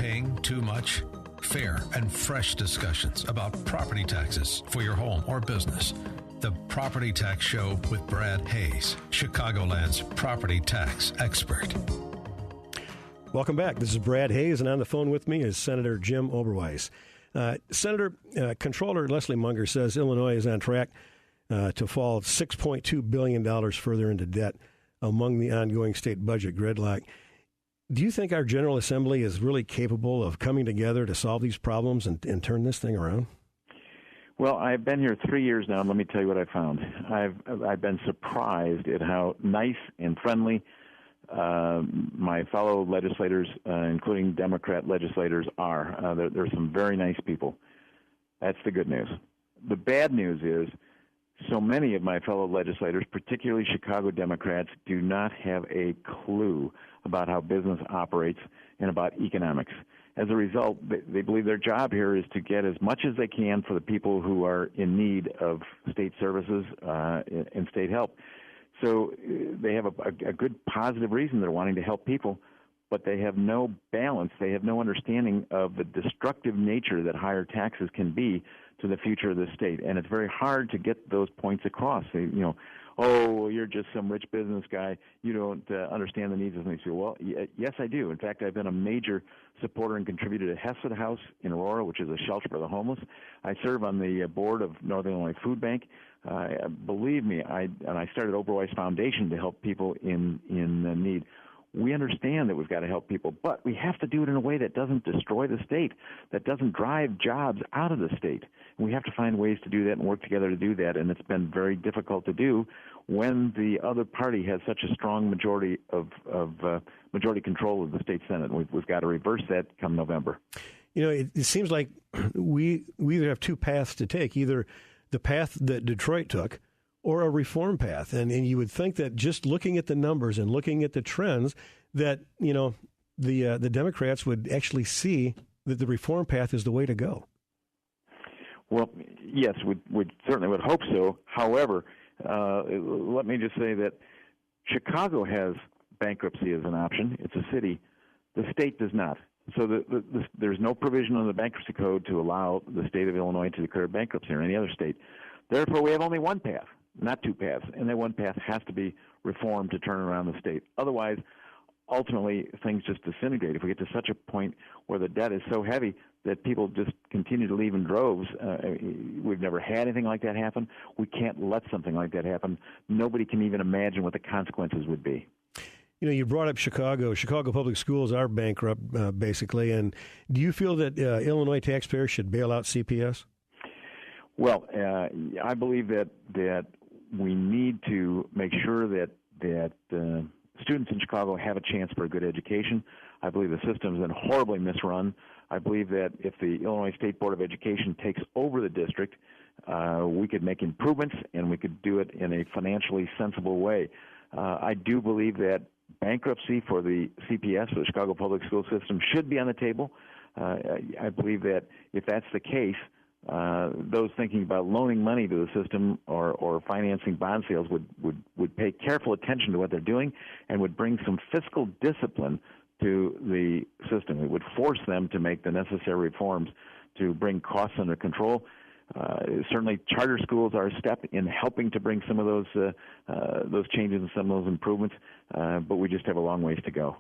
paying too much? Fair and fresh discussions about property taxes for your home or business. The Property Tax Show with Brad Hayes, Chicagoland's property tax expert. Welcome back. This is Brad Hayes, and on the phone with me is Senator Jim Oberweis. Senator, Controller Leslie Munger says Illinois is on track to fall $6.2 billion further into debt among the ongoing state budget gridlock. Do you think our General Assembly is really capable of coming together to solve these problems and turn this thing around? Well, I've been here 3 years now, and let me tell you what I found. I've been surprised at how nice and friendly my fellow legislators, including Democrat legislators, are. They're some very nice people. That's the good news. The bad news is so many of my fellow legislators, particularly Chicago Democrats, do not have a clue about how business operates and about economics. As a result, they believe their job here is to get as much as they can for the people who are in need of state services and state help. So they have a good positive reason they're wanting to help people, but they have no balance. They have no understanding of the destructive nature that higher taxes can be to the future of the state. And it's very hard to get those points across. Oh, you're just some rich business guy. You don't understand the needs of things. Well, yes, I do. In fact, I've been a major supporter and contributor to Hesed House in Aurora, which is a shelter for the homeless. I serve on the board of Northern Illinois Food Bank. Believe me, I started Oberweis Foundation to help people in need. We understand that we've got to help people, but we have to do it in a way that doesn't destroy the state, that doesn't drive jobs out of the state. And we have to find ways to do that and work together to do that, and it's been very difficult to do when the other party has such a strong majority of majority control of the state Senate. We've got to reverse that come November. It seems like we either have two paths to take, either the path that Detroit took or a reform path. And you would think that just looking at the numbers and looking at the trends that, the Democrats would actually see that the reform path is the way to go. Well, yes, we certainly would hope so. However, let me just say that Chicago has bankruptcy as an option. It's a city. The state does not. So there's no provision in the bankruptcy code to allow the state of Illinois to declare bankruptcy or any other state. Therefore, we have only one path, not two paths, and that one path has to be reformed to turn around the state. Otherwise, ultimately, things just disintegrate. If we get to such a point where the debt is so heavy that people just continue to leave in droves, we've never had anything like that happen. We can't let something like that happen. Nobody can even imagine what the consequences would be. You brought up Chicago. Chicago public schools are bankrupt, basically. And do you feel that Illinois taxpayers should bail out CPS? Well, I believe that we need to make sure that students in Chicago have a chance for a good education. I believe the system has been horribly misrun. I believe that if the Illinois State Board of Education takes over the district, we could make improvements and we could do it in a financially sensible way. I do believe that bankruptcy for the CPS, for the Chicago Public School System, should be on the table. I believe that if that's the case, those thinking about loaning money to the system or financing bond sales would pay careful attention to what they're doing and would bring some fiscal discipline to the system. It would force them to make the necessary reforms to bring costs under control. Certainly, charter schools are a step in helping to bring some of those changes and some of those improvements, but we just have a long ways to go.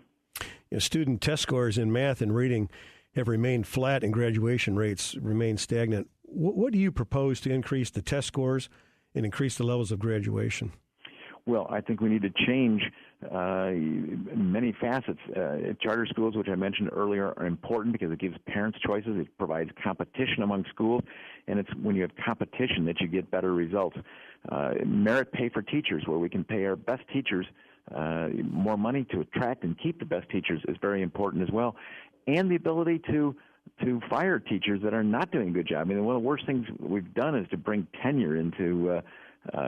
Student test scores in math and reading have remained flat and graduation rates remain stagnant. What do you propose to increase the test scores and increase the levels of graduation? Well, I think we need to change many facets. Charter schools, which I mentioned earlier, are important because it gives parents choices. It provides competition among schools, and it's when you have competition that you get better results. Merit pay for teachers, where we can pay our best teachers more money to attract and keep the best teachers, is very important as well. And the ability to fire teachers that are not doing a good job. I mean, one of the worst things we've done is to bring tenure into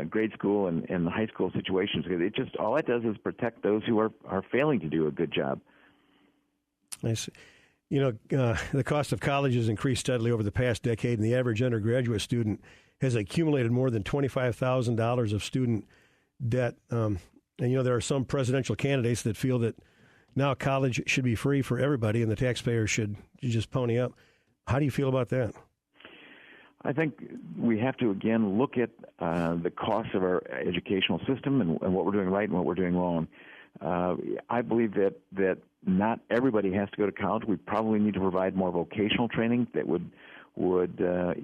grade school and the high school situations, because it just all it does is protect those who are failing to do a good job. I see. The cost of college has increased steadily over the past decade, and the average undergraduate student has accumulated more than $25,000 of student debt. And there are some presidential candidates that feel that now college should be free for everybody and the taxpayers should just pony up. How do you feel about that? I think we have to, again, look at the costs of our educational system and what we're doing right and what we're doing wrong. I believe that not everybody has to go to college. We probably need to provide more vocational training that would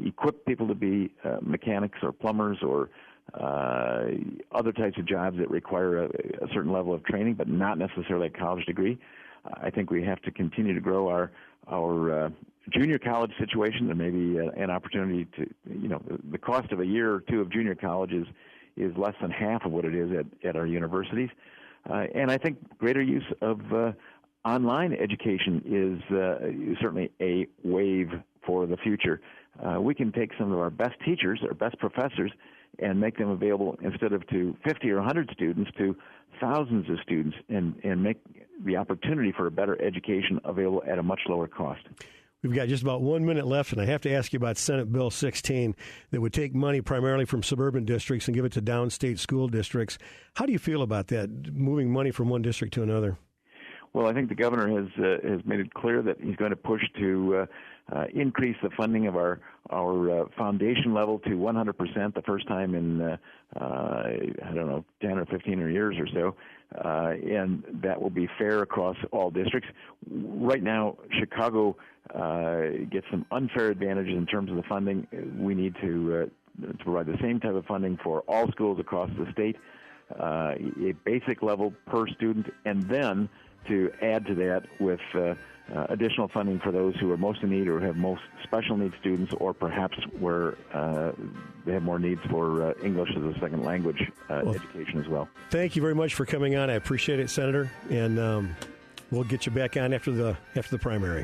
equip people to be mechanics or plumbers or other types of jobs that require a certain level of training, but not necessarily a college degree. I think we have to continue to grow our junior college situation. There may be an opportunity to, the cost of a year or two of junior college is less than half of what it is at our universities. And I think greater use of online education is certainly a wave for the future. We can take some of our best teachers, our best professors, and make them available instead of to 50 or 100 students to thousands of students and make the opportunity for a better education available at a much lower cost. We've got just about 1 minute left, and I have to ask you about Senate Bill 16 that would take money primarily from suburban districts and give it to downstate school districts. How do you feel about that, moving money from one district to another? Well, I think the governor has made it clear that he's going to push to increase the funding of our foundation level to 100% the first time in, 10 or 15 years or so, and that will be fair across all districts. Right now, Chicago gets some unfair advantages in terms of the funding. We need to provide the same type of funding for all schools across the state, a basic level per student, and then to add to that with additional funding for those who are most in need or have most special needs students, or perhaps where they have more needs for English as a second language education as well. Thank you very much for coming on. I appreciate it, Senator, and we'll get you back on after the primary.